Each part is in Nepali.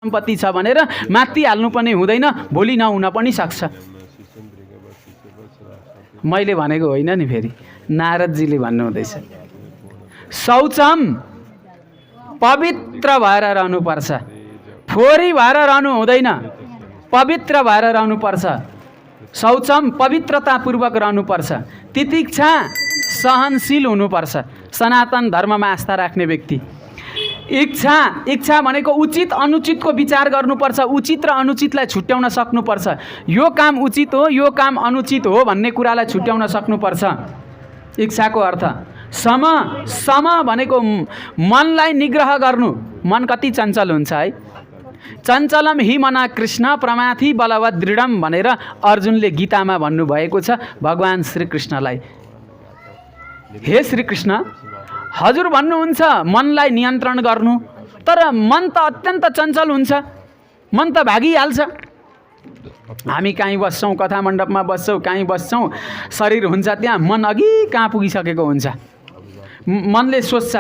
सम्पत्ति छ भनेर मात्तिहाल्नु पनि हुँदैन, भोलि नहुन पनि सक्छ। मैले भनेको होइन नि, फेरि नारदजीले भन्नुहुँदैछ। शौचम पवित्र भएर रहनुपर्छ, फोहोरी भएर रहनु हुँदैन, पवित्र भएर रहनुपर्छ। शौचम पवित्रतापूर्वक रहनुपर्छ। तितिक्षा सहनशील हुनुपर्छ, सनातन धर्ममा आस्था राख्ने व्यक्ति। इच्छा भनेको उचित अनुचितको विचार गर्नुपर्छ, उचित र अनुचितलाई छुट्याउन सक्नुपर्छ। यो काम उचित हो, यो काम अनुचित हो भन्ने कुरालाई छुट्याउन सक्नुपर्छ। इच्छाको अर्थ सम भनेको मनलाई निग्रह गर्नु। मन कति चञ्चल हुन्छ है। चञ्चलम हि मना कृष्ण प्रमाथि बलवत् दृढम भनेर अर्जुनले गीतामा भन्नुभएको छ भगवान् श्रीकृष्णलाई। हे श्रीकृष्ण, हजुर भन्नुहुन्छ मनलाई नियन्त्रण गर्नु, तर मन त अत्यन्त चञ्चल हुन्छ, मन त भागिहाल्छ। हामी कहीँ बस्छौँ, कथा मण्डपमा बस्छौँ, कहीँ बस्छौँ, शरीर हुन्छ त्यहाँ, मन अघि कहाँ पुगिसकेको हुन्छ। मनले सोच्छ,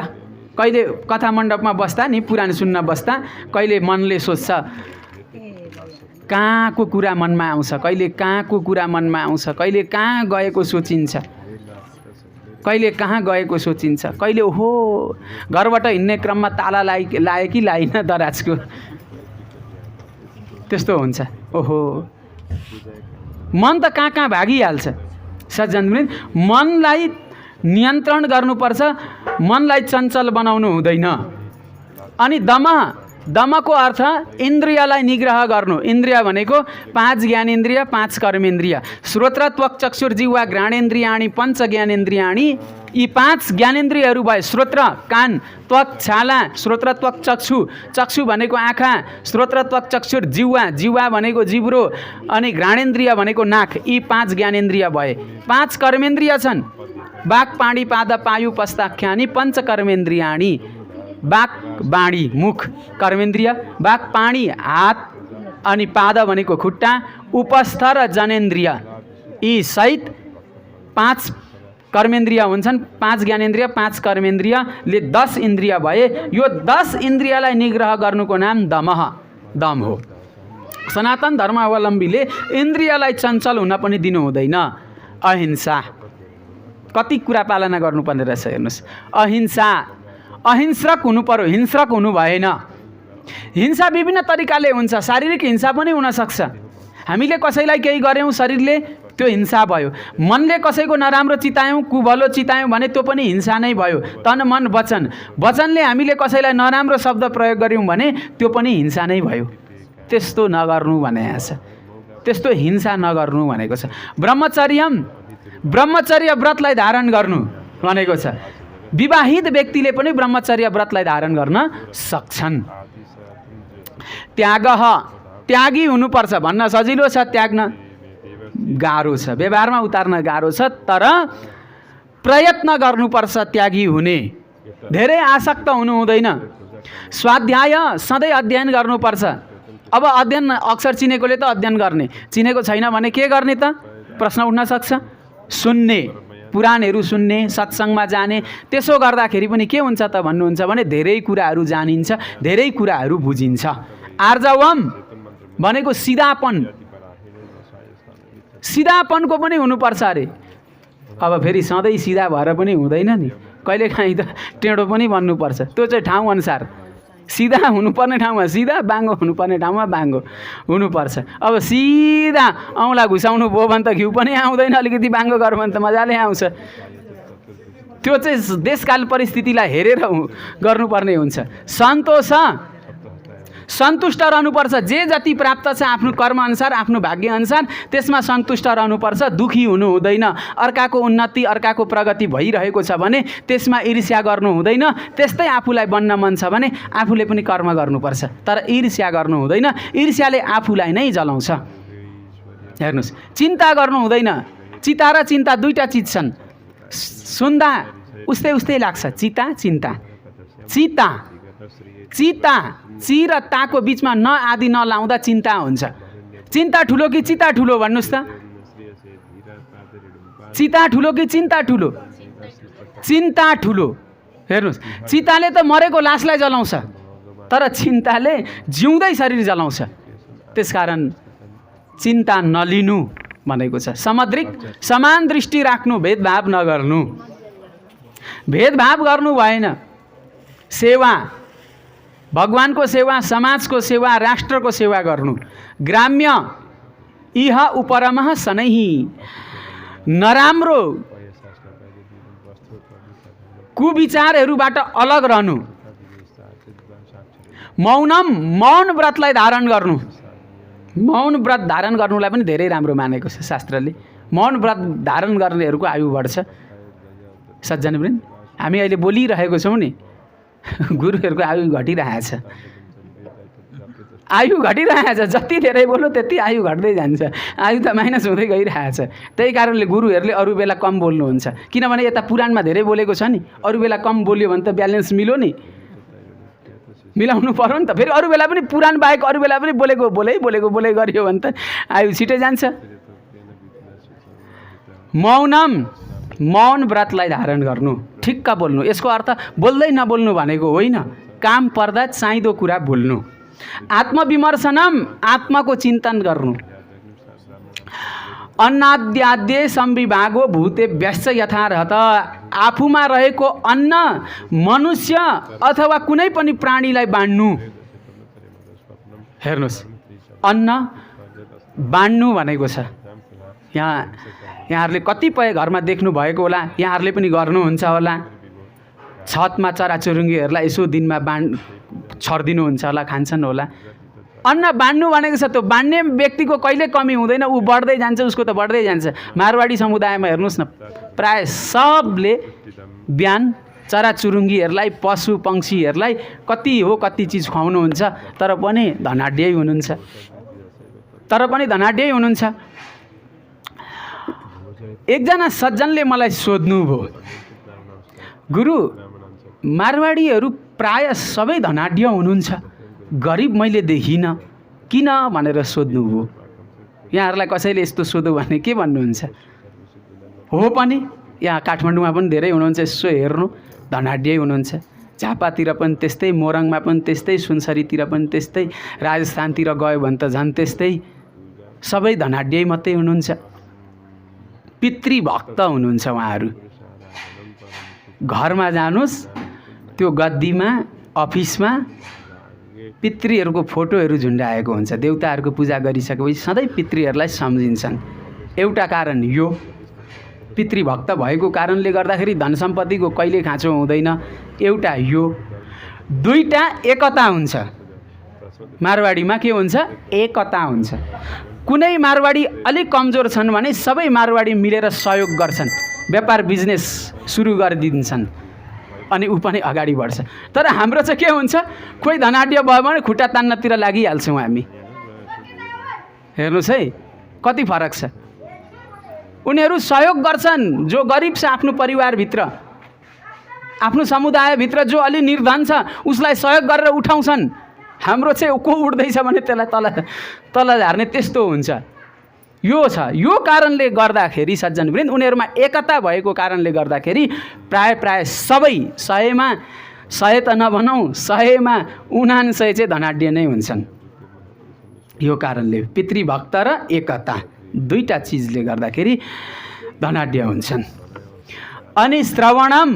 कहिले कथा मण्डपमा बस्दा नि पुराण सुन्न बस्दा कहिले मनले सोच्छ कहाँको कुरा मनमा आउँछ, कहिले कहाँको कुरा मनमा आउँछ, कहिले कहाँ गएको सोचिन्छ, कहिले कहाँ गएको सोचिन्छ, कहिले ओहो घरबाट हिँड्ने क्रममा ताला लाए कि लाइन दराजको, त्यस्तो हुन्छ। ओहो मन त कहाँ कहाँ भागिहाल्छ। सज्जनवृन्द, मनलाई नियन्त्रण गर्नुपर्छ, मनलाई चञ्चल बनाउनु हुँदैन। अनि दमको अर्थ इन्द्रियलाई निग्रह गर्नु। इन्द्रिय भनेको 5 ज्ञानेन्द्रिय, 5 कर्मेन्द्रिय। श्रोत्र त्वक चक्षुर जिह्वा घ्राणेन्द्रियाणि पञ्च ज्ञानेन्द्रियाणि। यी 5 ज्ञानेन्द्रियहरू भए श्रोत्र कान, त्वक छाला, श्रोत्र त्वक चक्षु, चक्षु भनेको आँखा, श्रोत्र त्वक चक्षुर जिह्वा, जिह्वा भनेको जिब्रो, अनि घ्राणेन्द्रिय भनेको नाक। यी 5 ज्ञानेन्द्रिय भए। 5 कर्मेन्द्रिय छन्, बाक पाणी पाद पायु पस्ताख्यानि पञ्च कर्मेन्द्रियाणि। बाक बाणी मुख कर्मेन्द्रिय, बाक पाणी हात, अनि पाद भनेको खुट्टा, उपस्थ र जनेन्द्रिय यी सहित 5 कर्मेन्द्रिय हुन्छन्। 5 ज्ञानेन्द्रिय, 5 कर्मेन्द्रियले 10 इन्द्रिय भए। यो 10 इन्द्रियलाई निग्रह गर्नुको नाम दम हो। सनातन धर्मावलम्बीले इन्द्रियलाई चञ्चल हुन पनि दिनु हुँदैन। अहिंसा, कति कुरा पालना गर्नुपर्ने रहेछ हेर्नुहोस्। अहिंसक हुनु पर्यो, हिंस्रक हुनु भएन। हिंसा विभिन्न तरिकाले हुन्छ, शारीरिक हिंसा पनि हुनसक्छ। हामीले कसैलाई केही गऱ्यौँ शरीरले, त्यो हिंसा भयो। मनले कसैको नराम्रो चितायौँ, कुभलो चितायौँ भने त्यो पनि हिंसा नै भयो। तन मन वचनले हामीले कसैलाई नराम्रो शब्द प्रयोग गऱ्यौँ भने त्यो पनि हिंसा नै भयो। त्यस्तो नगर्नु भनेको छ, त्यस्तो हिंसा नगर्नु भनेको छ। ब्रह्मचर्य व्रतलाई धारण गर्नु भनेको छ। विवाहित व्यक्तिले पनि ब्रह्मचर्य व्रतलाई धारण गर्न सक्छन्। त्यागी हुनुपर्छ भन्न सजिलो छ, त्याग्न गाह्रो छ, व्यवहारमा उतार्न गाह्रो छ, तर प्रयत्न गर्नुपर्छ त्यागी हुने। धेरै आसक्त हुनु हुँदैन। स्वाध्याय सधैँ अध्ययन गर्नुपर्छ। अब अध्ययन अक्षर चिनेकोले त अध्ययन गर्ने, चिनेको छैन भने के गर्ने त प्रश्न उठ्न सक्छ। सुन्ने, पुराणहरू सुन्ने, सत्सङ्गमा जाने, त्यसो गर्दाखेरि पनि के हुन्छ त भन्नुहुन्छ भने धेरै कुराहरू जानिन्छ, धेरै कुराहरू बुझिन्छ। आर्जवम भनेको सिधापनको पनि हुनुपर्छ अरे। अब फेरि सधैँ सिधा भएर पनि हुँदैन नि, कहिलेकाहीँ त टेढो पनि बन्नुपर्छ। त्यो चाहिँ ठाउँअनुसार, सिधा हुनुपर्ने ठाउँमा सिधा, बाङ्गो हुनुपर्ने ठाउँमा बाङ्गो हुनुपर्छ। अब सिधा औँला घुसाउनु भयो भने त घिउ पनि आउँदैन, अलिकति बाङ्गो गर्यो भने त मजाले आउँछ। त्यो चाहिँ देशकाल परिस्थितिलाई हेरेर गर्नुपर्ने हुन्छ। सन्तुष्ट रहनुपर्छ। जे जति प्राप्त छ आफ्नो कर्मअनुसार, आफ्नो भाग्यअनुसार त्यसमा सन्तुष्ट रहनुपर्छ। दुखी हुनु हुँदैन। अर्काको उन्नति, अर्काको प्रगति भइरहेको छ भने त्यसमा ईर्ष्या गर्नु हुँदैन। त्यस्तै आफूलाई बन्न मन छ भने आफूले पनि कर्म गर्नुपर्छ, तर ईर्ष्या गर्नु हुँदैन। ईर्ष्याले आफूलाई नै जलाउँछ। हेर्नुहोस्, चिन्ता गर्नु हुँदैन। चिता र चिन्ता दुईटा चिज छन्। सुन्दा उस्तै लाग्छ, चिता ची र ताको बिचमा न आदि नलाउँदा चिन्ता हुन्छ। चिन्ता ठुलो कि चिता ठुलो भन्नुहोस् त? चिता ठुलो कि चिन्ता ठुलो? चिन्ता ठुलो। हेर्नुहोस्, चिताले त मरेको लासलाई जलाउँछ, तर चिन्ताले जिउँदै शरीर जलाउँछ। त्यसकारण चिन्ता नलिनु भनेको छ। समान दृष्टि राख्नु, भेदभाव नगर्नु। भेदभाव गर्नु भएन। सेवा, भगवानको सेवा, समाजको सेवा, राष्ट्रको सेवा गर्नु। ग्राम्य इह उपरमः शनैः, नराम्रो कुविचारहरूबाट अलग रहनु। मौन व्रतलाई धारण गर्नु। मौन व्रत धारण गर्नुलाई पनि धेरै राम्रो मानेको छ शास्त्रले। मौन व्रत धारण गर्नेहरूको आयु बढ्छ। सज्जनवृन्द, हामी अहिले बोलिरहेको छौँ नि, गुरुहरूको आयु घटिरहेछ। आयु घटिरहेछ। जति धेरै बोल्यो त्यति आयु घट्दै जान्छ। आयु त माइनस हुँदै गइरहेछ। त्यही कारणले गुरुहरूले अरू बेला कम बोल्नुहुन्छ। किनभने यता पुराणमा धेरै बोलेको छ नि, अरू बेला कम बोल्यो भने त ब्यालेन्स मिल्यो नि, मिलाउनु पर्यो नि त। फेरि अरू बेला पनि पुराण बाहेक अरू बेला पनि बोले गरियो भने त आयु छिटै जान्छ। मौन व्रतलाई धारण गर्नु, ठिक्क बोल्नु। यसको अर्थ बोल्दै नबोल्नु भनेको होइन, काम पर्दा चाहिँदो कुरा बोल्नु। आत्मविमर्शनम, आत्माको चिन्तन गर्नु। अन्नाद्याद्य संविभागो भूते व्यश्च यथार्हत, आफूमा रहेको अन्न मनुष्य अथवा कुनै पनि प्राणीलाई बाँड्नु। हेर्नुहोस्, अन्न बाँड्नु भनेको छ। यहाँहरूले कतिपय घरमा देख्नु भएको होला, यहाँहरूले पनि गर्नुहुन्छ होला। छतमा चराचुरुङ्गीहरूलाई यसो दिनमा छरिदिनुहुन्छ होला, खान्छन् होला। अन्न बाँड्नु भनेको छ। त्यो बाँड्ने व्यक्तिको कहिले कमी हुँदैन, ऊ बढ्दै जान्छ, उसको त बढ्दै जान्छ। मारवाडी समुदायमा हेर्नुहोस् न, प्राय सबले बिहान चराचुरुङ्गीहरूलाई, पशु पक्षीहरूलाई कति हो कति चिज खुवाउनुहुन्छ, तर पनि धनाढ्यै हुनुहुन्छ। एकजना सज्जनले मलाई सोध्नुभयो, गुरु मारवाडीहरू प्राय सबै धनाढ्य हुनुहुन्छ, गरिब मैले देखिनँ, किन भनेर सोध्नुभयो। यहाँहरूलाई कसैले यस्तो सोध्यो भने के भन्नुहुन्छ? हो पनि यहाँ काठमाडौँमा पनि धेरै हुनुहुन्छ, यसो हेर्नु धनाढ्यै हुनुहुन्छ। झापातिर पनि त्यस्तै, मोरङमा पनि त्यस्तै, सुनसरीतिर पनि त्यस्तै, राजस्थानतिर गयो भने त झन् त्यस्तै। सबै धनाढ्यै मात्रै हुनुहुन्छ, पितृभक्त हुनुहुन्छ उहाँहरू। घरमा जानुहोस्, त्यो गद्दीमा अफिसमा पितृहरूको फोटोहरू झुन्डाएको हुन्छ। देउताहरूको पूजा गरिसकेपछि सधैँ पितृहरूलाई सम्झिन्छन्। एउटा कारण यो, पितृभक्त भएको कारणले गर्दाखेरि धन सम्पत्तिको कहिले खाँचो हुँदैन। एउटा यो। दुईटा एकता हुन्छ। मारवाडीमा के हुन्छ? एकता हुन्छ। कुनै मारवाडी अलिक कमजोर छन् भने सबै मारवाडी मिलेर सहयोग गर्छन्, व्यापार बिजनेस सुरु गरिदिन्छन्, अनि ऊ पनि अगाडि बढ्छ। तर हाम्रो चाहिँ के हुन्छ, कोही धनाढ्य भयो भने खुट्टा तान्नतिर लागिहाल्छौँ हामी। हेर्नुहोस् है कति फरक छ। उनीहरू सहयोग गर्छन्, जो गरिब छ आफ्नो परिवारभित्र, आफ्नो समुदायभित्र जो अलि निर्धन छ उसलाई सहयोग गरेर उठाउँछन्। हाम्रो चाहिँ को उठ्दैछ भने त्यसलाई तल झार्ने त्यस्तो हुन्छ। यो छ। यो कारणले गर्दाखेरि सज्जनवृन्द, उनीहरूमा एकता भएको कारणले गर्दाखेरि प्राय सबै 100मा 100 त नभनौँ, 100मा 99 चाहिँ धनाढ्य नै हुन्छन्। यो कारणले पितृभक्त र एकता दुईटा चिजले गर्दाखेरि धनाढ्य हुन्छन्। अनि श्रवणम,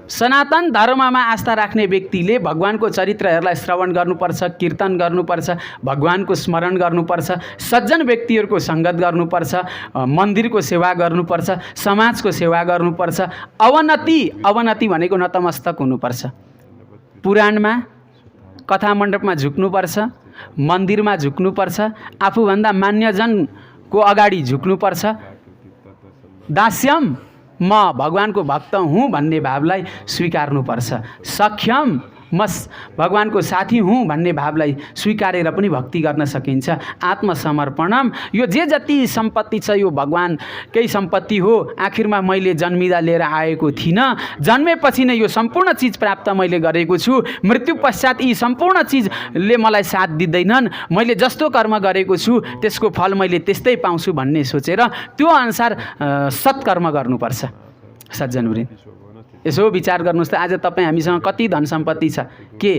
सनातन धर्ममा आस्था राख्ने व्यक्तिले भगवानको चरित्रहरूलाई श्रवण गर्नुपर्छ, कीर्तन गर्नुपर्छ, भगवानको स्मरण गर्नुपर्छ, सज्जन व्यक्तिहरूको सङ्गत गर्नुपर्छ, मन्दिरको सेवा गर्नुपर्छ, समाजको सेवा गर्नुपर्छ। अवनति भनेको नतमस्तक हुनुपर्छ। पुराणमा कथा मण्डपमा झुक्नुपर्छ, मन्दिरमा झुक्नुपर्छ, आफूभन्दा मान्यजनको अगाडि झुक्नुपर्छ। दास्यम, म भगवानको भक्त हुँ भन्ने भावलाई स्वीकार्नुपर्छ। सख्यम, म भगवानको साथी हुँ भन्ने भावलाई स्वीकारेर पनि भक्ति गर्न सकिन्छ। आत्मसमर्पणम, यो जे जति सम्पत्ति छ यो भगवानकै सम्पत्ति हो। आखिरमा मैले जन्मिँदा लिएर आएको थिइनँ, जन्मेपछि नै यो सम्पूर्ण चिज प्राप्त मैले गरेको छु। मृत्यु पश्चात यी सम्पूर्ण चिजले मलाई साथ दिँदैनन्। मैले जस्तो कर्म गरेको छु त्यसको फल मैले त्यस्तै पाउँछु भन्ने सोचेर त्यो अनुसार सत्कर्म गर्नुपर्छ। सज्जनवृन्द, यसो विचार गर्नुहोस् त, आज तपाईँ हामीसँग कति धन सम्पत्ति छ, के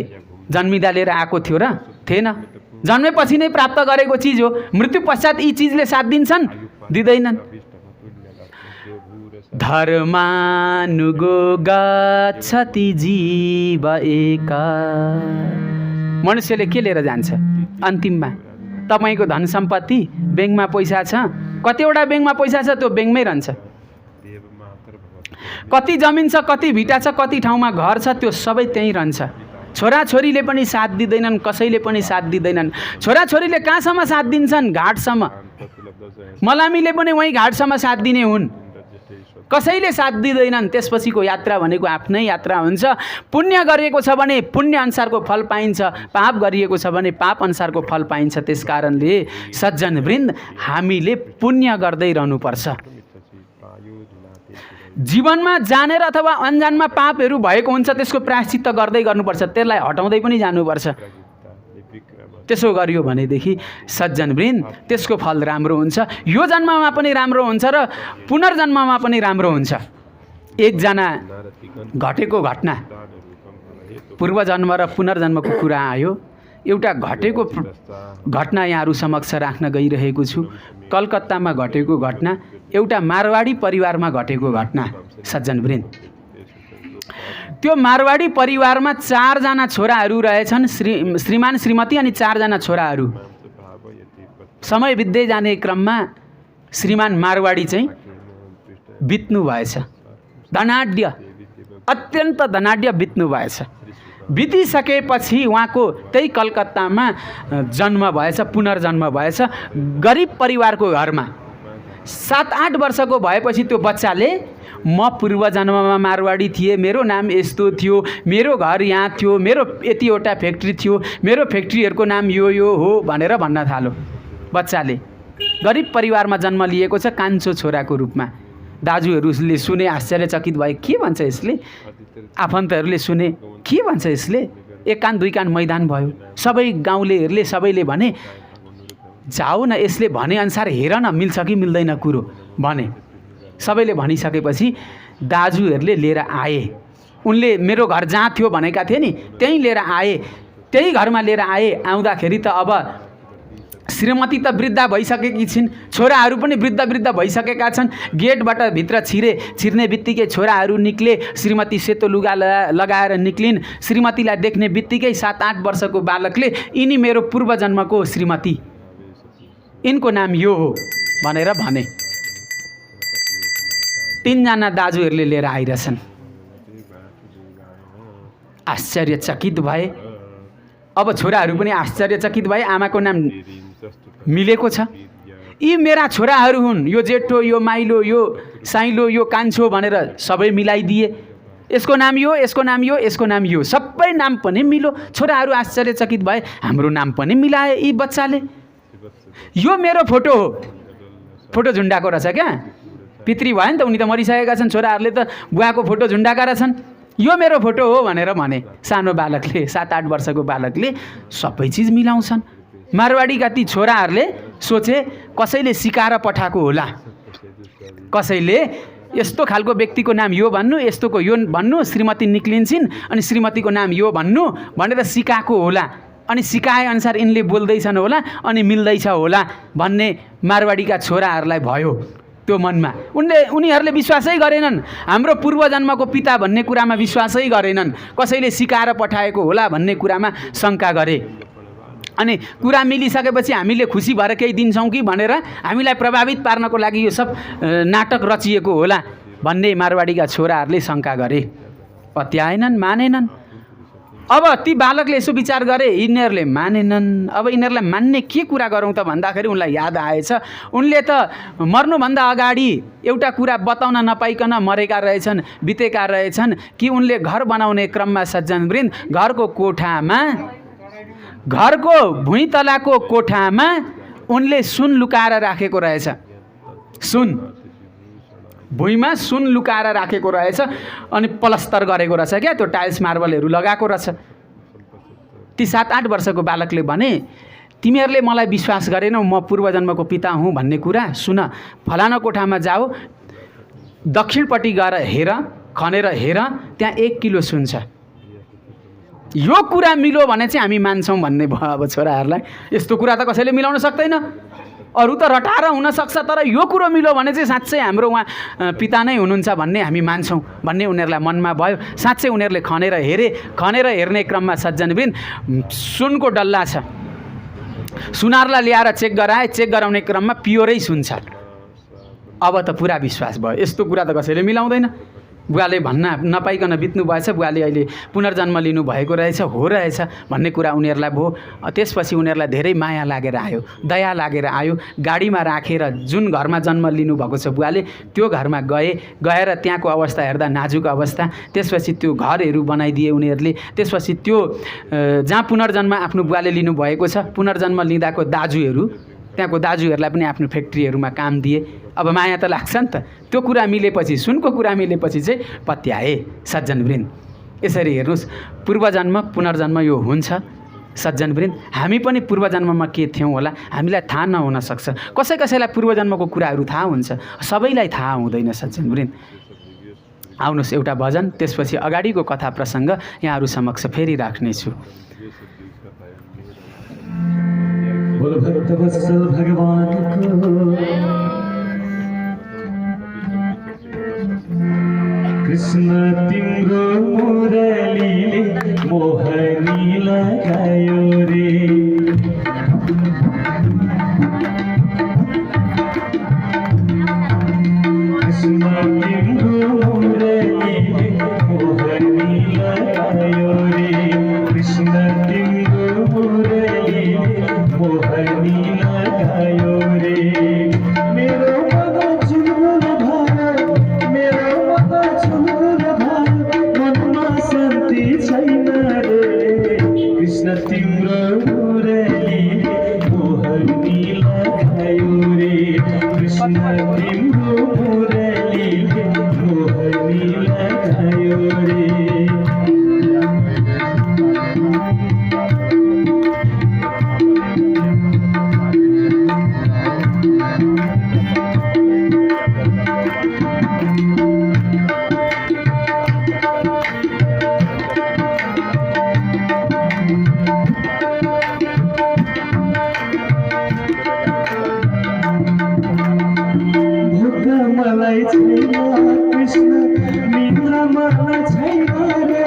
जन्मिँदा लिएर आएको थियो र थिएन। जन्मेपछि नै प्राप्त गरेको चिज हो। मृत्यु पश्चात यी चिजले साथ दिन्छन्, दिँदैनन्। धर्मानुगो गच्छति जीव एका। मनुष्यले के लिएर जान्छ अन्तिममा? तपाईँको धन सम्पत्ति, ब्याङ्कमा पैसा छ, कतिवटा ब्याङ्कमा पैसा छ त्यो ब्याङ्कमै रहन्छ। कति जमिन छ, कति भिटा छ, कति ठाउँमा घर छ, त्यो सबै त्यहीँ रहन्छ। छोराछोरीले पनि साथ दिँदैनन्, कसैले पनि साथ दिँदैनन्। छोराछोरीले कहाँसम्म साथ दिन्छन्? घाटसम्म। मलामीले पनि वहीँ घाटसम्म साथ दिने हुन्, कसैले साथ दिँदैनन्। त्यसपछिको यात्रा भनेको आफ्नै यात्रा हुन्छ। पुण्य गरिएको छ भने पुण्य अनुसारको फल पाइन्छ, पाप गरिएको छ भने पाप अनुसारको फल पाइन्छ। त्यस कारणले सज्जनवृन्द, हामीले पुण्य गर्दै रहनुपर्छ। जीवनमा जानेर अथवा अनजानमा पापहरू भएको हुन्छ, त्यसको प्रायश्चित्त गर्दै गर्नुपर्छ, त्यसलाई हटाउँदै पनि जानुपर्छ। त्यसो गरियो भनेदेखि सज्जनवृन्द त्यसको फल राम्रो हुन्छ। यो जन्ममा पनि राम्रो हुन्छ र पुनर्जन्ममा पनि राम्रो हुन्छ। एकजना घटेको घटना, पूर्वजन्म र पुनर्जन्मको कुरा आयो। एउटा घटेको घटना यहाँहरू समक्ष राख्न गइरहेको छु। कलकत्तामा घटेको घटना, एउटा मारवाडी परिवारमा घटेको घटना। सज्जनवृन्द, त्यो मारवाडी परिवारमा 4 जना छोराहरू रहेछन्, श्रीमान श्रीमती अनि 4 जना छोराहरू। समय बित्दै जाने क्रममा श्रीमान मारवाडी चाहिँ बित्नु भएछ। धनाढ्य, अत्यन्त धनाढ्य बित्नु भएछ। बितिसकेपछि उहाँको त्यही कलकत्तामा जन्म भएछ, पुनर्जन्म भएछ गरिब परिवारको घरमा। 7-8 वर्षको भएपछि त्यो बच्चाले म पूर्वजन्ममा मारवाडी थिएँ, मेरो नाम यस्तो थियो, मेरो घर यहाँ थियो, मेरो यतिवटा फ्याक्ट्री थियो, मेरो फ्याक्ट्रीहरूको नाम यो यो हो भनेर भन्न थाल्यो। बच्चाले गरिब परिवारमा जन्म लिएको छ, कान्छो छोराको रूपमा। दाजुहरूले सुने, आश्चर्यचकित भए, के भन्छ यसले? आफन्तहरूले सुने, के भन्छ यसले? 1 कान 2 कान मैदान भयो। सबै गाउँलेहरूले, सबैले भने जाऊ न, यसले भनेअनुसार हेर न, मिल्छ कि मिल्दैन कुरो भने। सबैले भनिसकेपछि दाजुहरूले लिएर आए। उनले मेरो घर जहाँ थियो भनेका थिए नि, त्यहीँ लिएर आए। त्यही घरमा लिएर आए। आउँदाखेरि त अब श्रीमती त वृद्ध भइसकेकी छिन्, छोराहरू पनि वृद्ध भइसकेका छन्। गेटबाट भित्र छिर्ने बित्तिकै छोराहरू निक्ले, श्रीमती सेतो लुगा लगाएर निक्लिन्। श्रीमतीलाई देख्ने बित्तिकै 7-8 वर्षको बालकले, यिनी मेरो पूर्वजन्मको श्रीमती, यिनको नाम यो हो भनेर भने। 3 जना दाजुहरूले लिएर आइरहेछन्। आश्चर्यचकित भए। अब छोराहरू पनि आश्चर्यचकित भए, आमाको नाम मिलेको छ। यी मेरा छोराहरू हुन्, यो जेठो, यो माइलो, यो साइलो, यो कान्छो भनेर सबै मिलाइदिए। यसको नाम यो, यसको नाम यो, यसको नाम यो, सबै नाम पनि मिलो। छोराहरू आश्चर्यचकित भए, हाम्रो नाम पनि मिलाए यी बच्चाले। यो मेरो फोटो हो। फोटो झुन्डाको रहेछ क्या, पितृ भयो नि त, उनी त मरिसकेका छन्। छोराहरूले त बुवाको फोटो झुन्डाएका रहेछन्। यो मेरो फोटो हो भनेर भने। सानो बालकले, 7-8 वर्षको बालकले सबै चिज मिलाउँछन्। मारवाडीका ती छोराहरूले सोचे कसैले सिकाएर पठाएको होला, कसैले यस्तो खालको व्यक्तिको नाम यो भन्नु, यस्तोको यो भन्नु, श्रीमती निक्लिन्छन् अनि श्रीमतीको नाम यो भन्नु भनेर सिकाएको होला। अनि सिकाए अनुसार यिनले बोल्दैछन् होला अनि मिल्दैछ होला भन्ने मारवाडीका छोराहरूलाई भयो त्यो मनमा। उनीहरूले विश्वासै गरेनन्, हाम्रो पूर्वजन्मको पिता भन्ने कुरामा विश्वासै गरेनन्। कसैले सिकाएर पठाएको होला भन्ने कुरामा शङ्का गरे। अनि कुरा मिलिसकेपछि हामीले खुसी भएर केही दिन्छौँ कि भनेर हामीलाई प्रभावित पार्नको लागि यो सब नाटक रचिएको होला भन्ने मारवाडीका छोराहरूले शङ्का गरे। पत्याएनन्, मानेनन्। अब ती बालकले यसो विचार गरे, यिनीहरूले मानेनन्, अब यिनीहरूलाई मान्ने के कुरा गरौँ त भन्दाखेरि उनलाई याद आएछ, उनले त मर्नुभन्दा अगाडि एउटा कुरा बताउन नपाइकन मरेका रहेछन्, बितेका रहेछन् कि उनले घर बनाउने क्रममा सज्जनवृन्द घरको कोठामा, घरको भुइँतलाको कोठामा उनले सुन लुकाएर राखेको रहेछ। सुन भुइँमा सुन लुकाएर राखेको रहेछ अनि प्लस्तर गरेको रहेछ क्या, त्यो टाइल्स मार्बलहरू लगाएको रहेछ। ती 7-8 वर्षको बालकले भने, तिमीहरूले मलाई विश्वास गरेनौ म पूर्वजन्मको पिता हुँ भन्ने कुरा, सुन, फलाना कोठामा जाऊ, दक्षिणपट्टि गएर हेर, खनेर हेर, त्यहाँ 1 किलो सुन छ। यो कुरा मिल्यो भने चाहिँ हामी मान्छौँ भन्ने भयो अब छोराहरूलाई। यस्तो कुरा त कसैले मिलाउन सक्दैन। अरू त रटाएर हुनसक्छ, तर यो कुरो मिल्यो भने चाहिँ साँच्चै हाम्रो उहाँ पिता नै हुनुहुन्छ भन्ने हामी मान्छौँ भन्ने उनीहरूलाई मनमा भयो। साँच्चै उनीहरूले खनेर हेर्ने क्रममा सज्जनवृन्द सुनको डल्ला छ, सुनारलाई ल्याएर चेक गराउने क्रममा प्योरै सुन छ। अब त पुरा विश्वास भयो। यस्तो कुरा त कसैले मिलाउँदैन। बुवाले भन्न नपाइकन बित्नु भएछ, बुवाले अहिले पुनर्जन्म लिनु भएको रहेछ, हो रहेछ भन्ने कुरा उनीहरूलाई भयो। त्यसपछि उनीहरूलाई धेरै माया लागेर आयो, दया लागेर आयो। गाडीमा राखेर जुन घरमा जन्म लिनुभएको छ बुवाले, त्यो घरमा गएर त्यहाँको अवस्था हेर्दा नाजुक अवस्था। त्यसपछि त्यो घरहरू बनाइदिए उनीहरूले। त्यसपछि त्यो जहाँ पुनर्जन्म आफ्नो बुवाले लिनुभएको छ, पुनर्जन्म लिँदाको दाजुहरू, त्यहाँको दाजुहरूलाई पनि आफ्नो फ्याक्ट्रीहरूमा काम दिए। अब माया त लाग्छ नि त। त्यो कुरा मिलेपछि, सुनको कुरा मिलेपछि चाहिँ पत्याए सज्जनवृन्द। यसरी हेर्नुहोस्, पूर्वजन्म पुनर्जन्म यो हुन्छ सज्जनवृन्द। हामी पनि पूर्वजन्ममा के थियौँ होला हामीलाई थाहा नहुन सक्छ। कसैलाई पूर्वजन्मको कुराहरू थाहा हुन्छ, सबैलाई थाहा हुँदैन सज्जनवृन्द। आउनुहोस् एउटा भजन, त्यसपछि अगाडिको कथा प्रसङ्ग यहाँहरू समक्ष फेरि राख्नेछु। भक्तवत्सल भगवानको कृष्ण तिम्रो मुरलीले मोहनी लगायो रे। कृष्ण तिम्रो मुरलीले मोहनी लगायो रे। कृष्ण तिम्रो मुरलीले मोहनी लगायो रे। मेरो मन चुलबुल भयो, मेरो मन चुलबुल भयो, मनमा शान्ति छैन रे। कृष्ण तिम्रो मुरलीले मोहनी लगायो रे। कृष्ण तिम्रो मुरलीले मोहनी लगायो रे। मलाई छैन कृष्ण निद्रा मलाई छैन रे।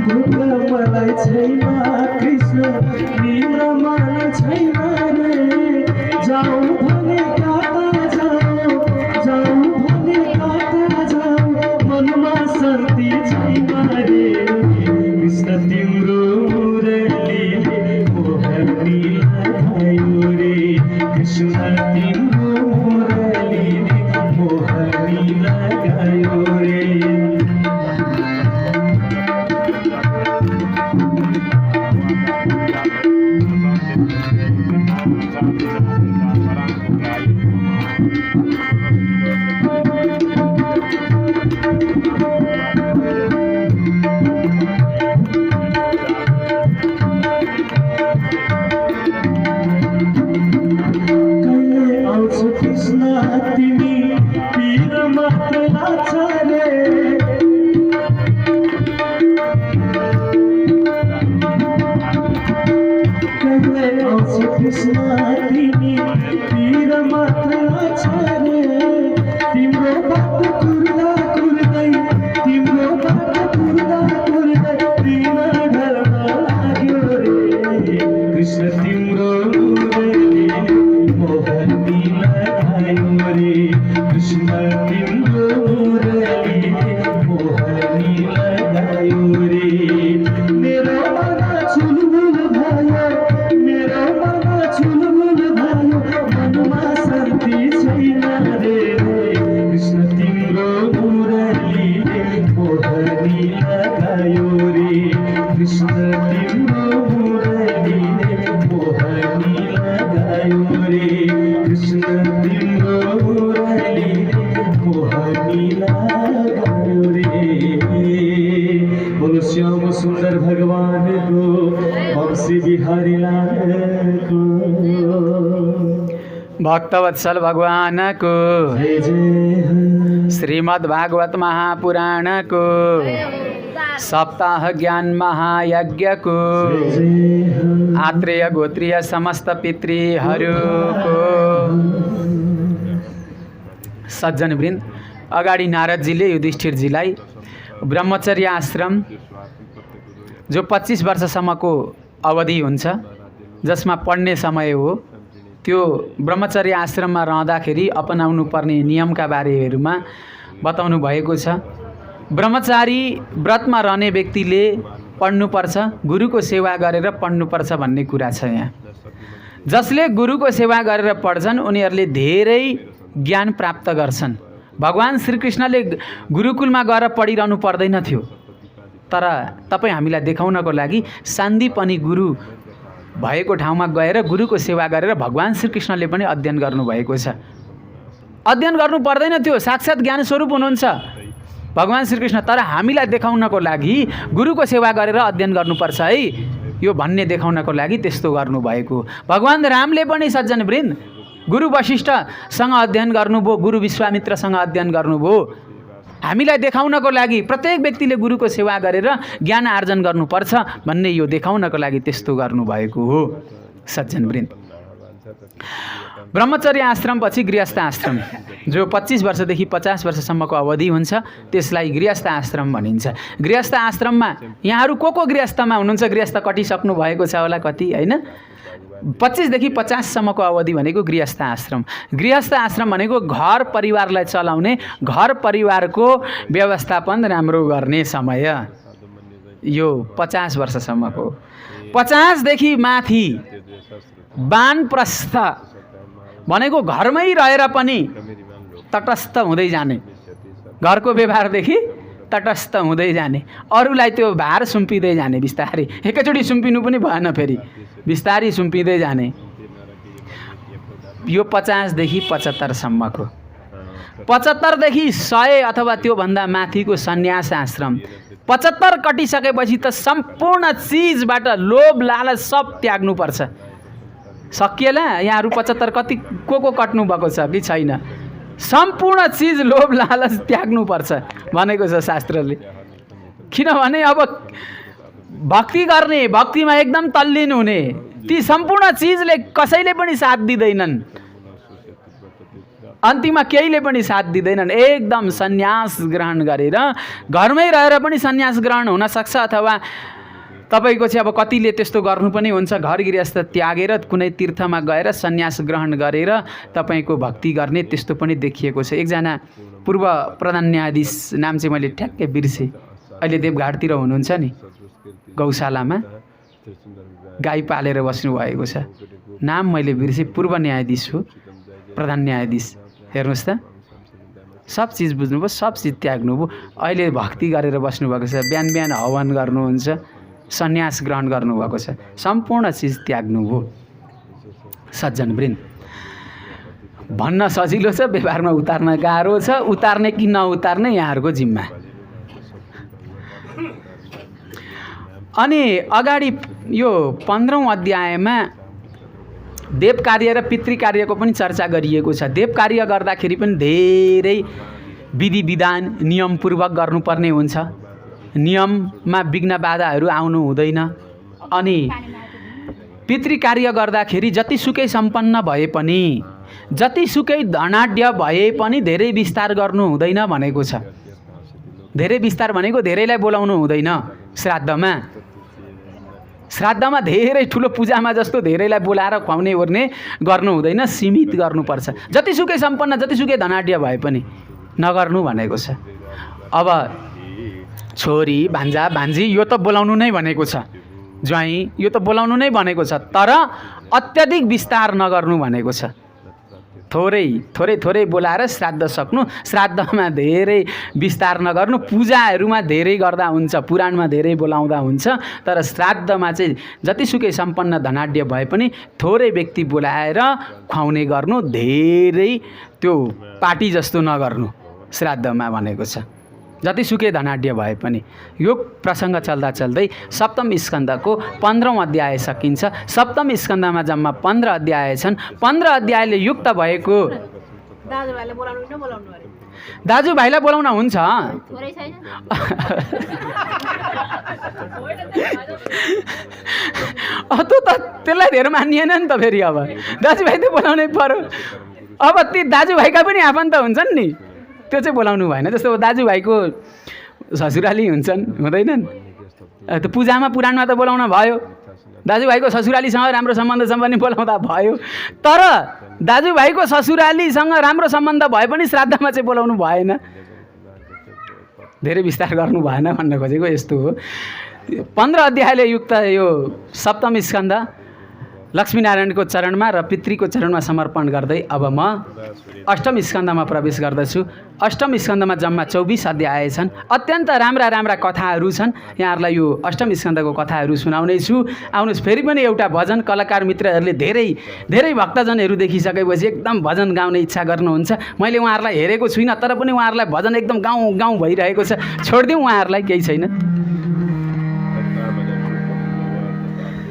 भोक मलाई छैन कृष्ण निद्रा मलाई छैन रे। जाऊ भने कता जाऊ, जाऊ भने कता जाऊ, मनमा शान्ति छैन रे। कृष्ण तिम्रो मुरलीले मोहनी लगायो रे। कृष्ण तिम्रो मुरलीले मोहनी लगायो रे। कृष्ण तिमी पीर मात्र लाग्छ रे। कहिले आउँछ कृष्ण तिमी पीर मात्र लाग्छ रे। तिम्रो बाटो कुर्दा कुर्दै, तिम्रो बाटो कुर्दा कुर्दै दिन ढल्न लाग्यो रे। कृष्ण तिम्रो मुरलीले मोहनी लगायो रे। कृष्ण तिम्रो मुरलीले मोहनी लगायो रे। मेरो मन चुलबुल भयो, मेरो मन चुलबुल भयो, मनमा शान्ति छैन रे। कृष्ण तिम्रो मुरलीले मोहनी लगायो रे। कृष्ण तिम्रो मुरलीले मोहनी लगायो रे। कृष्ण तिम्रो मुरलीले मोहनी लगायो रे। बोलो श्याम सुन्दर भगवानको, वंशी बिहारी लालको। भक्तवत्सल भगवानको जय जय हो श्रीमद् भागवत महापुराणको सप्ताह ज्ञान महायज्ञको जय जय हो आत्रेय गोत्रीय समस्त पितृहरूको सज्जनवृन्द, अगाडि नारदजीले युधिष्ठिरजीलाई ब्रह्मचर्य आश्रम जो 25 वर्षसम्मको अवधि हुन्छ, जसमा पढ्ने समय हो, त्यो ब्रह्मचर्य आश्रममा रहँदाखेरि अपनाउनु पर्ने नियमका बारेमा बताउनु भएको छ। ब्रह्मचारी व्रतमा रहने व्यक्तिले पढ्नुपर्छ, गुरुको सेवा गरेर पढ्नुपर्छ भन्ने कुरा छ यहाँ। जसले गुरुको सेवा गरेर पढ्छन् उनीहरूले धेरै ज्ञान प्राप्त गर्छन्। भगवान श्रीकृष्णले गुरुकुलमा गएर पढिरहनु पर्दैन थियो, तर तपाईँ हामीलाई देखाउनको लागि सान्दीपनी गुरु भएको ठाउँमा गएर गुरुको सेवा गरेर भगवान श्रीकृष्णले पनि अध्ययन गर्नुभएको छ। अध्ययन गर्नु पर्दैन थियो, साक्षात् ज्ञान स्वरूप हुनुहुन्छ भगवान श्रीकृष्ण, तर हामीलाई देखाउनको लागि गुरुको सेवा गरेर अध्ययन गर्नुपर्छ है यो भन्ने देखाउनको लागि त्यस्तो गर्नुभएको। भगवान रामले पनि सज्जनवृन्द गुरु वशिष्ठसँग अध्ययन गर्नुभयो, गुरु विश्वामित्रसँग अध्ययन गर्नुभयो। हामीलाई देखाउनको लागि प्रत्येक व्यक्तिले गुरुको सेवा गरेर ज्ञान आर्जन गर्नुपर्छ भन्ने यो देखाउनको लागि त्यस्तो गर्नुभएको हो सज्जनवृन्द। ब्रह्मचर्य आश्रमपछि गृहस्थ आश्रम जो 25 वर्षदेखि 50 वर्षसम्मको अवधि हुन्छ त्यसलाई गृहस्थ आश्रम भनिन्छ। गृहस्थ आश्रममा यहाँहरू को गृहस्थमा हुनुहुन्छ? गृहस्थ कटिसक्नु भएको छ होला कति, होइन? 25 देखि 50 सम्मको अवधि भनेको गृहस्थ आश्रम। गृहस्थ आश्रम भनेको घर परिवारलाई चलाउने, घर परिवारको व्यवस्थापन राम्रो गर्ने समय, यो 50 वर्षसम्मको। 50 देखि माथि वानप्रस्थ भनेको घरमै रहेर पनि तटस्थ हुँदै जाने, घरको व्यवहारदेखि तटस्थ हुँदै जाने, अरूलाई त्यो भार सुम्पिँदै जाने बिस्तारै, एकैचोटि सुम्पिनु पनि भएन, फेरि बिस्तारै सुम्पिँदै जाने। यो 50 देखि 75 सम्मको। 75 देखि 100 अथवा त्योभन्दा माथिको सन्यास आश्रम। 75 कटिसकेपछि त सम्पूर्ण चिजबाट लोभ लालच सब त्याग्नुपर्छ। सकिएला? यहाँहरू 75 कति को कट्नु भएको छ कि छैन? सम्पूर्ण चिज लोभ लालच त्याग्नुपर्छ भनेको छ शास्त्रले। किनभने अब भक्ति गर्ने, भक्तिमा एकदम तल्लीन हुने, ती सम्पूर्ण चिजले कसैले पनि साथ दिँदैनन्, अन्तिममा केहीले पनि साथ दिँदैनन्। एकदम सन्यास ग्रहण गरेर घरमै रहेर पनि सन्यास ग्रहण हुनसक्छ, अथवा तपाईँको चाहिँ अब कतिले त्यस्तो गर्नु पनि हुन्छ, घर गृहस्थ त्यागेर कुनै तीर्थमा गएर सन्यास ग्रहण गरेर तपाईँको भक्ति गर्ने, त्यस्तो पनि देखिएको छ। एकजना पूर्व प्रधान न्यायाधीश, नाम चाहिँ मैले ठ्याक्कै बिर्सेँ, अहिले देवघाटतिर हुनुहुन्छ नि, गौशालामा गाई पालेर बस्नुभएको छ, नाम मैले बिर्सेँ, पूर्व न्यायाधीश हो, प्रधान न्यायाधीश। हेर्नुहोस् त, सब चिज बुझ्नुभयो, सब चिज त्याग्नुभयो, अहिले भक्ति गरेर बस्नुभएको छ, बिहान बिहान हवन गर्नुहुन्छ, सन्यास ग्रहण गर्नुभएको छ, सम्पूर्ण चिज त्याग्नुभयो सज्जनवृन्द। भन्न सजिलो छ, व्यवहारमा उतार्न गाह्रो छ। उतार्ने कि नउतार्ने यहाँहरूको जिम्मा। अनि अगाडि यो 15औं अध्यायमा देव कार्य र पितृ कार्यको पनि चर्चा गरिएको छ। देव कार्य गर्दाखेरि पनि धेरै विधि विधान नियमपूर्वक गर्नुपर्ने हुन्छ, नियममा विघ्न बाधाहरू आउनु हुँदैन। अनि पितृ कार्य गर्दाखेरि जतिसुकै सम्पन्न भए पनि, जतिसुकै धनाढ्य भए पनि धेरै विस्तार गर्नु हुँदैन भनेको छ। धेरै विस्तार भनेको धेरैलाई बोलाउनु हुँदैन श्राद्धमा। श्राद्धमा धेरै ठुलो पूजामा जस्तो धेरैलाई बोलाएर खुवाउने ओर्ने गर्नु हुँदैन, सीमित गर्नुपर्छ। जतिसुकै सम्पन्न, जतिसुकै धनाढ्य भए पनि नगर्नु भनेको छ। अब छोरी भान्जा भान्जी यो त बोलाउनु नै भनेको छ, ज्वाइँ यो त बोलाउनु नै भनेको छ, तर अत्याधिक विस्तार नगर्नु भनेको छ। थोरै थोरै थोरै बोलाएर श्राद्ध सक्नु, श्राद्धमा धेरै विस्तार नगर्नु। पूजाहरूमा धेरै गर्दा हुन्छ, पुराणमा धेरै बोलाउँदा हुन्छ, तर श्राद्धमा चाहिँ जतिसुकै सम्पन्न धनाढ्य भए पनि थोरै व्यक्ति बोलाएर खुवाउने गर्नु, धेरै त्यो पार्टी जस्तो नगर्नु श्राद्धमा भनेको छ। जतिसुकै धनाढ्य भए पनि। यो प्रसङ्ग चल्दा चल्दै सप्तम स्कन्धको 15औं अध्याय सकिन्छ। सप्तम स्कन्धमा जम्मा 15 अध्याय छन्। 15 अध्यायले युक्त भएको दाजुभाइलाई बोलाउन हुन्छ। त्यसलाई धेरै मानिएन नि त फेरि। अब दाजुभाइ त बोलाउनै पर्यो। अब ती दाजुभाइका पनि आफन्त हुन्छन् नि, त्यो चाहिँ बोलाउनु भएन। जस्तो दाजुभाइको ससुराली हुन्छन्, हुँदैनन्? त्यो पूजामा पुराणमा त बोलाउन भयो, दाजुभाइको ससुरालीसँग राम्रो सम्बन्ध छ भने बोलाउँदा भयो। तर दाजुभाइको ससुरालीसँग राम्रो सम्बन्ध भए पनि श्राद्धमा चाहिँ बोलाउनु भएन। धेरै विस्तार गर्नु भएन भन्न खोजेको यस्तो हो। 15 अध्यायले युक्त यो सप्तम स्कन्ध लक्ष्मीनारायणको चरणमा र पितृको चरणमा समर्पण गर्दै अब म अष्टम स्कन्धमा प्रवेश गर्दछु। अष्टम स्कन्धमा जम्मा 24 अध्याय छन्। अत्यन्त राम्रा राम्रा कथाहरू छन्। यहाँहरूलाई यो अष्टम स्कन्धको कथाहरू सुनाउने छु। आउनुहोस्, फेरि पनि एउटा भजन कलाकार मित्रहरूले धेरै धेरै भक्तजनहरू देखिसकेपछि एकदम भजन गाउने इच्छा गर्नुहुन्छ। मैले उहाँहरूलाई हेरेको छुइनँ, तर पनि उहाँहरूलाई भजन एकदम गाउँ गाउँ भइरहेको छ। छोडिदिउँ उहाँहरूलाई, केही छैन।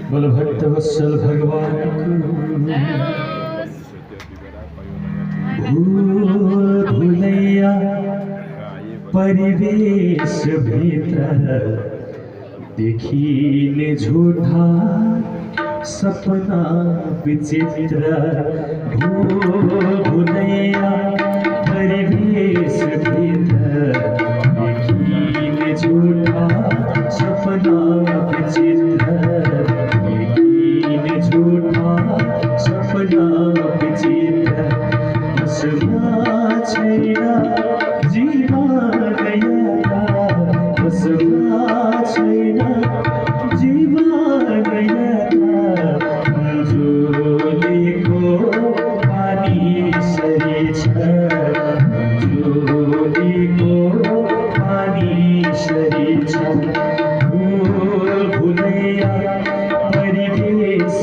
बोलो भक्तवत्सल भगवान भूल भुलैया परिवेश भीतर देखिने झूठा सपना विचित्र। भूल भुलैया परिवेश भीतर देखिने झूठा सपना विचित्र। झूठा सपना विचित्र बसमा छैन जीवन गया, बसमा छैन जीवन गया। जुलीको पानी सरी छ, जुलीको पानी सरी छ। भूल भुलैया परिवेश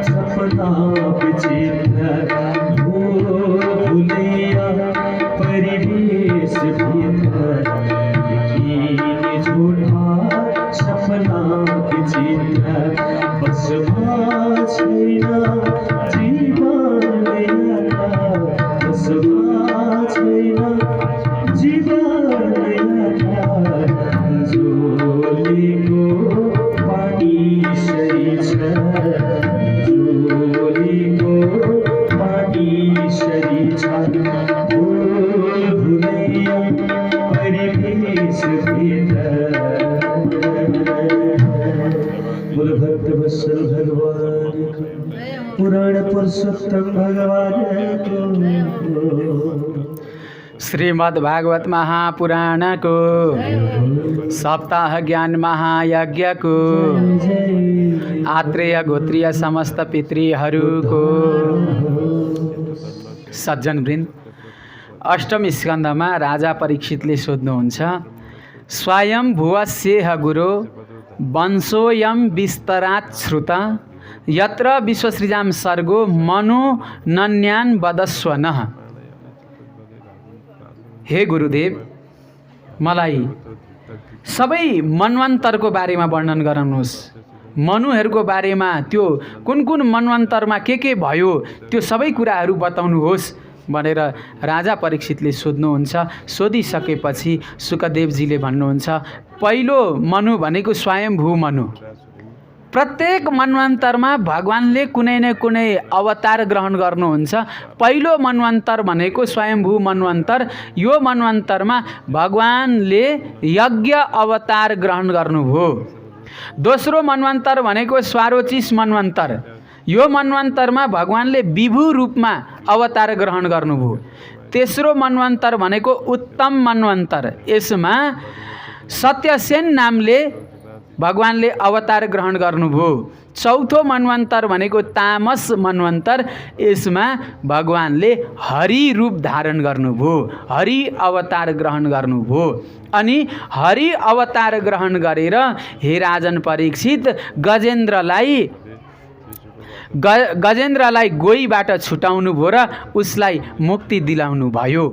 सपना विचित्र। परिवेश बोल भक्त वत्सल भगवान पुराण पुरुषोत्तम भगवान को श्रीमद् भागवत महापुराणको सप्ताह ज्ञान महायज्ञको आत्रेय गोत्रीय समस्त पितृहरूको सज्जनवृन्द, अष्टम स्कन्धमा राजा परीक्षितले सोध्नुहुन्छ, स्वयं भुवस्येह गुरो वंशोऽयं विस्तरात् श्रुता यत्र विश्वसृजां सर्गो मनो नन्यान् वदस्व नः। हे गुरुदेव, मलाई सबै मन्वन्तरको बारेमा वर्णन गराउनुहोस्। मनुहरूको बारेमा त्यो कुन कुन मन्वन्तरमा के भयो त्यो सबै कुराहरू बताउनुहोस् भनेर राजा परीक्षितले सोध्नुहुन्छ। सोधिसकेपछि सुकदेवजीले भन्नुहुन्छ, पहिलो मनु भनेको स्वयम्भू मनु। प्रत्येक मन्वन्तरमा भगवानले कुनै न कुनै अवतार ग्रहण गर्नुहुन्छ। पहिलो मन्वन्तर भनेको स्वयम्भू मन्वन्तर। यो मन्वन्तरमा भगवानले यज्ञ अवतार ग्रहण गर्नुभयो। दोस्रो मन्वन्तर भनेको स्वारोचिस मन्वन्तर। यो मन्वन्तरमा भगवानले विभु रूपमा अवतार ग्रहण गर्नुभयो। तेस्रो मन्वन्तर भनेको उत्तम मन्वन्तर। यसमा सत्यसेन नामले भगवानले अवतार ग्रहण गर्नुभयो। चौथो मन्वन्तर भनेको तामस मन्वन्तर। यसमा भगवानले हरि रूप धारण गर्नुभयो, हरि अवतार ग्रहण गर्नुभयो। अनि हरि अवतार ग्रहण गरेर हे राजन परीक्षित गजेन्द्रलाई गोहीबाट छुटाउनु भयो र उसलाई मुक्ति दिलाउनु भयो।